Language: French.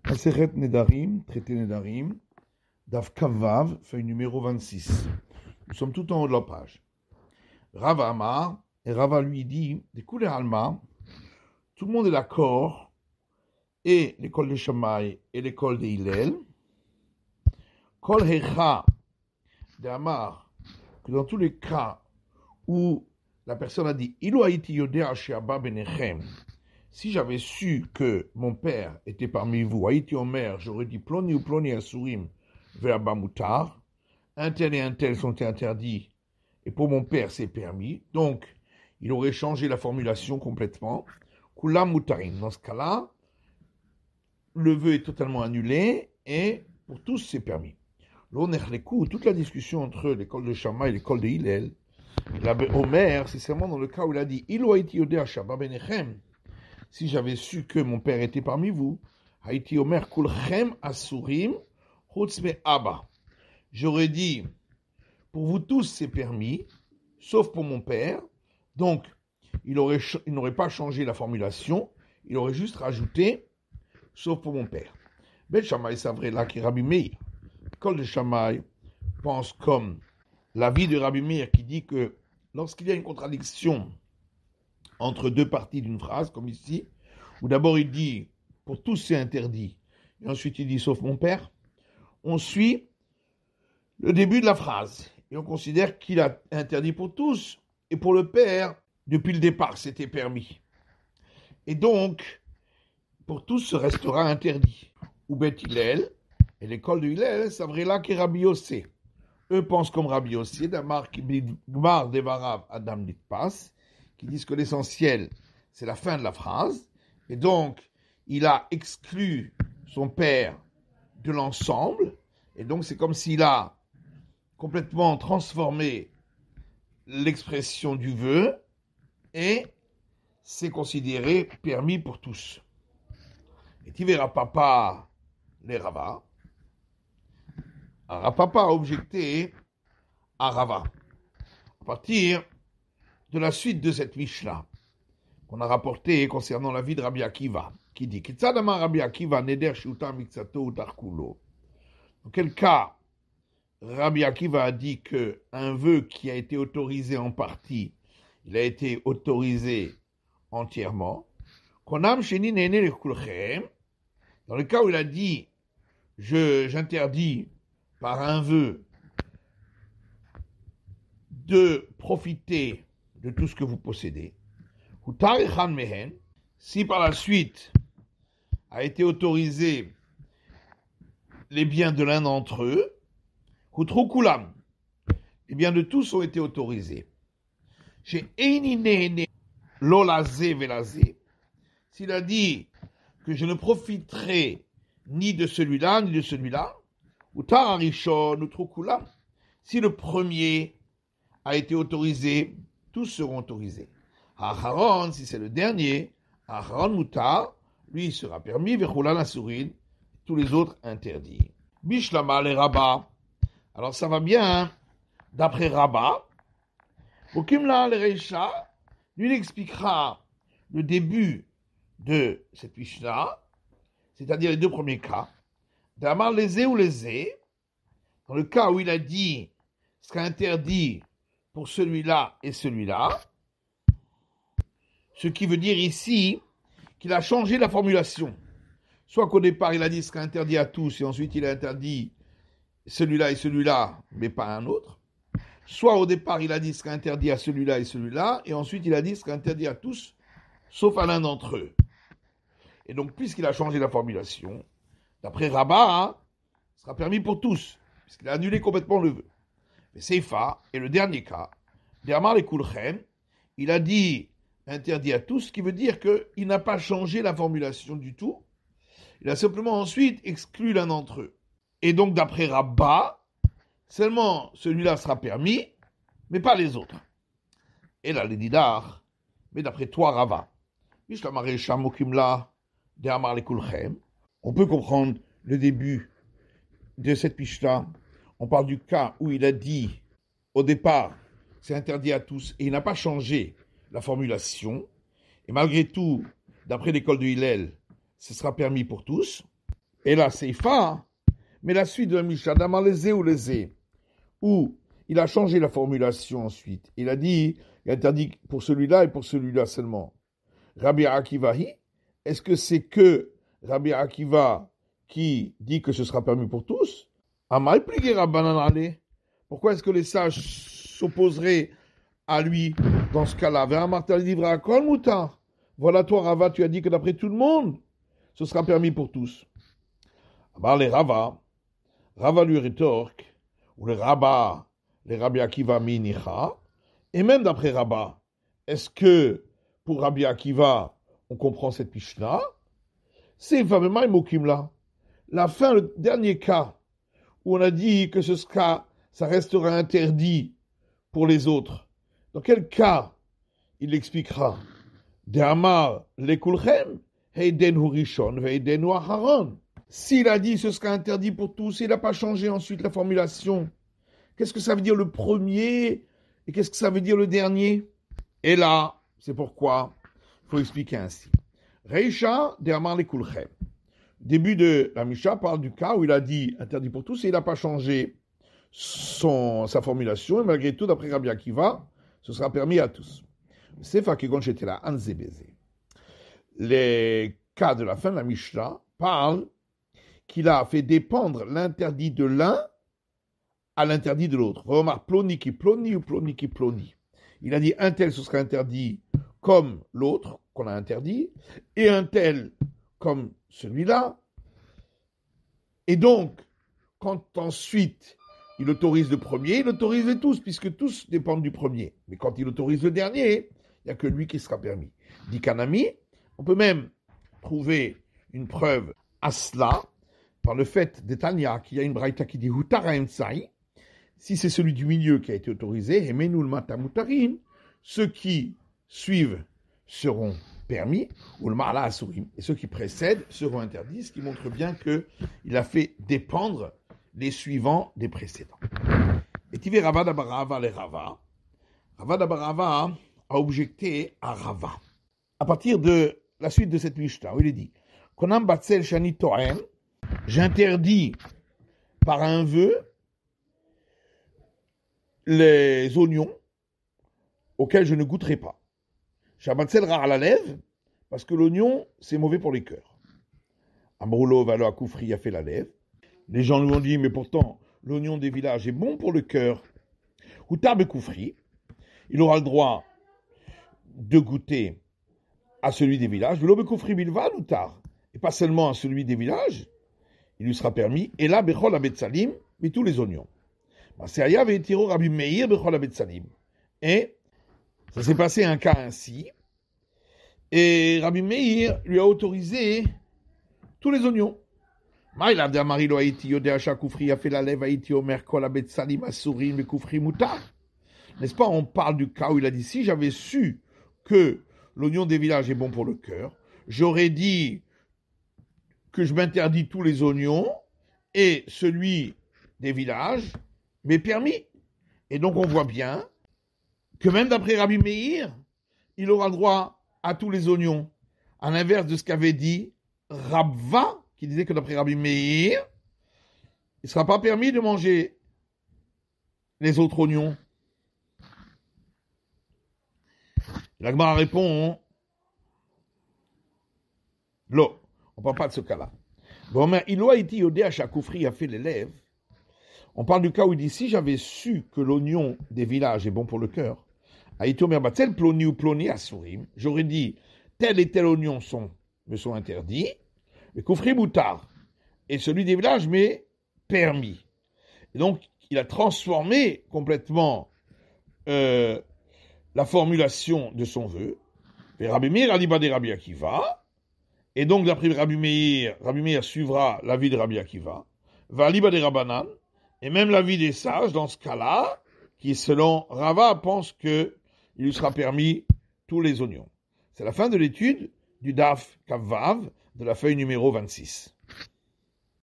Masechet Nedarim, traité Nedarim, Daf Kavav, feuille numéro 26. Nous sommes tout en haut de la page. Rava Amar, et Rava lui dit, des couleurs Alma, tout le monde est d'accord, et l'école de Shammai et l'école de Hillel, Kol Hecha de Amar, que dans tous les cas où la personne a dit, Ilu haïti yodea she'aba benechem, si j'avais su que mon père était parmi vous, haïti omer, j'aurais dit ploni ou ploni asurim ve'aba mutar, un tel et un tel sont interdits, et pour mon père c'est permis, donc il aurait changé la formulation complètement. Kula mutarin, dans ce cas-là, le vœu est totalement annulé, et pour tous c'est permis. Toute la discussion entre l'école de Shammai et l'école de Hillel, Omer, c'est seulement dans le cas où il a dit Ilu haïti yodea she'aba benechem, si j'avais su que mon père était parmi vous, haïti omer kulchem asurim chutz me'aba, j'aurais dit pour vous tous c'est permis, sauf pour mon père. Donc il n'aurait pas changé la formulation, il aurait juste rajouté sauf pour mon père. Bet Shammai savrait là qui Rabbi Meir. L'école de Shammai pense comme l'avis de Rabbi Meir qui dit que lorsqu'il y a une contradiction entre deux parties d'une phrase, comme ici, où d'abord il dit pour tous c'est interdit, et ensuite il dit sauf mon père, on suit le début de la phrase et on considère qu'il a interdit pour tous, et pour le père, depuis le départ, c'était permis. Et donc, pour tous, ce restera interdit. Ou Bet Hillel, et l'école de Hillel, ça vrai là qu'est Rabbi Yossé. Eux pensent comme Rabbi Yossé, d'Amar Gmar Devarav Adam Nitpas, qui disent que l'essentiel, c'est la fin de la phrase, et donc, il a exclu son père de l'ensemble, et donc c'est comme s'il a complètement transformé l'expression du vœu, et c'est considéré permis pour tous. Et tu verras papa les Rava. Papa a objecté à Rava, à partir de la suite de cette Mishnah qu'on a rapportée concernant la vie de Rabbi Akiva, qui dit Kitzadama Rabbi Akiva neder shuta miksato utarkulo. Dans quel cas Rabbi Akiva a dit qu'un vœu qui a été autorisé en partie, il a été autorisé entièrement. Konam sheni nene lekulchem. Dans le cas où il a dit j'interdis par un vœu de profiter de tout ce que vous possédez, si par la suite a été autorisé les biens de l'un d'entre eux, les biens de tous ont été autorisés. Chez Einine Lolazé Velazé, s'il a dit que je ne profiterai ni de celui-là, ni de celui-là, ou Tararishon, ou Trokulam, si le premier a été autorisé, tous seront autorisés. Aharon, si c'est le dernier, Aharon Mutar, lui sera permis, Vechulan Asurin, tous les autres interdits. Bishlama les Rabba, alors ça va bien, hein? D'après Rabba, Okimla le Reisha, lui il expliquera le début de cette Mishnah, c'est-à-dire les deux premiers cas, d'Amar lésé ou lésé, dans le cas où il a dit ce qu'a interdit pour celui-là et celui-là, ce qui veut dire ici qu'il a changé la formulation. Soit qu'au départ il a dit ce qu'a interdit à tous et ensuite il a interdit celui-là et celui-là, mais pas à un autre. Soit au départ il a dit ce qu'a interdit à celui-là et celui-là, et ensuite il a dit ce qu'a interdit à tous, sauf à l'un d'entre eux. Et donc, puisqu'il a changé la formulation, d'après Rabat, ce sera permis pour tous, puisqu'il a annulé complètement le vœu. Mais Seifa, et le dernier cas, D'Amar les Kulchem, il a dit interdit à tous, ce qui veut dire qu'il n'a pas changé la formulation du tout, il a simplement ensuite exclu l'un d'entre eux. Et donc, d'après Rabat, seulement celui-là sera permis, mais pas les autres. Et là, les Didar, mais d'après toi, Rava, Mishlamare Shamokimla, on peut comprendre le début de cette Mishnah. On parle du cas où il a dit au départ c'est interdit à tous et il n'a pas changé la formulation, et malgré tout d'après l'école de Hillel ce sera permis pour tous, Et la Seifa, mais la suite de la Mishnah, d'Amar lezé ou lezé, où il a changé la formulation ensuite. Il a dit, il a interdit pour celui-là et pour celui-là seulement. Rabbi Akivahi, est-ce que c'est que Rabbi Akiva qui dit que ce sera permis pour tous? Amai plié Rabbanan ale. Pourquoi est-ce que les sages s'opposeraient à lui dans ce cas-là? Voilà toi Rava, tu as dit que d'après tout le monde, ce sera permis pour tous. Alors les Rava lui rétorque, ou les Rabbi Akiva minicha, et même d'après Rabba, est-ce que pour Rabbi Akiva, on comprend cette Mishnah? C'est vraiment là. La fin, le dernier cas, où on a dit que ça restera interdit pour les autres. Dans quel cas il l'expliquera? De Amar lekulchem, heidenu rishon, veidenu acharon. S'il a dit ce sera interdit pour tous, il n'a pas changé ensuite la formulation. Qu'est-ce que ça veut dire le premier et qu'est-ce que ça veut dire le dernier? Et là, c'est pourquoi il faut expliquer ainsi. Reisha de Amar lekulchem. Début de la Mishnah parle du cas où il a dit interdit pour tous et il n'a pas changé sa formulation. Et malgré tout, d'après Rabbi Akiva, ce sera permis à tous. C'est Fakegon j'étais là, Anzebeze. Les cas de la fin de la Mishnah parlent qu'il a fait dépendre l'interdit de l'un à l'interdit de l'autre. Remarque, ploni qui ploni ou ploni qui ploni. Il a dit un tel ce sera interdit comme l'autre qu'on a interdit et un tel comme celui-là. Et donc, quand ensuite il autorise le premier, il autorise les tous, puisque tous dépendent du premier. Mais quand il autorise le dernier, il n'y a que lui qui sera permis. Dit Kanami, on peut même trouver une preuve à cela par le fait d'Etania, qu'il y a une braïta qui dit Hutara Emtsai, si c'est celui du milieu qui a été autorisé, Emenul Matamutarin, ceux qui suivent seront permis, ou le Ma'ala Asurim, et ceux qui précèdent seront interdits, ce qui montre bien qu'il a fait dépendre les suivants des précédents. Et Tivé Rava d'Abarava les Rava. Rava d'Abarava a objecté à Rava. À partir de la suite de cette Mishnah, où il est dit Konam Batzel Shani Toem, j'interdis par un vœu les oignons auxquels je ne goûterai pas. Shabatzel Ra à la lèvre, parce que l'oignon, c'est mauvais pour les cœurs. Amroulo Valo Akoufri a fait la lèvre. Les gens lui ont dit, mais pourtant, l'oignon des villages est bon pour le cœur. Houtar Bekoufri, il aura le droit de goûter à celui des villages. Velo Bekoufri Bilval, Houtar, et pas seulement à celui des villages, il lui sera permis. Et là, Bechol Abetsalim, mais tous les oignons. Maseaya Veitiro Rabbi Meir Bechol Abetsalim. Et ça s'est passé un cas ainsi. Et Rabbi Meir lui a autorisé tous les oignons. N'est-ce pas, on parle du cas où il a dit, si j'avais su que l'oignon des villages est bon pour le cœur, j'aurais dit que je m'interdis tous les oignons et celui des villages m'est permis. Et donc on voit bien que même d'après Rabbi Meir, il aura le droit à tous les oignons, à l'inverse de ce qu'avait dit Rabva, qui disait que d'après Rabbi Meir, il ne sera pas permis de manger les autres oignons. La Gemara répond, non, on ne parle pas de ce cas-là. Bon, mais il a été yodé à Chakoufri a fait les lèvres. On parle du cas où il dit, si j'avais su que l'oignon des villages est bon pour le cœur, ploni ou ploni à Sourim, j'aurais dit, tel et tel oignon me sont interdits, le Koufri Boutard, et celui des villages m'est permis. Et donc, il a transformé complètement la formulation de son vœu. Et Rabbi Meir aliba de Rabbi Akiva, et donc d'après Rabbi Meir suivra l'avis de Rabbi Akiva, va aliba de Rabbanan, et même l'avis des sages, dans ce cas-là, qui selon Rava pense que il lui sera permis tous les oignons. C'est la fin de l'étude du Daf Kavav de la feuille numéro 26.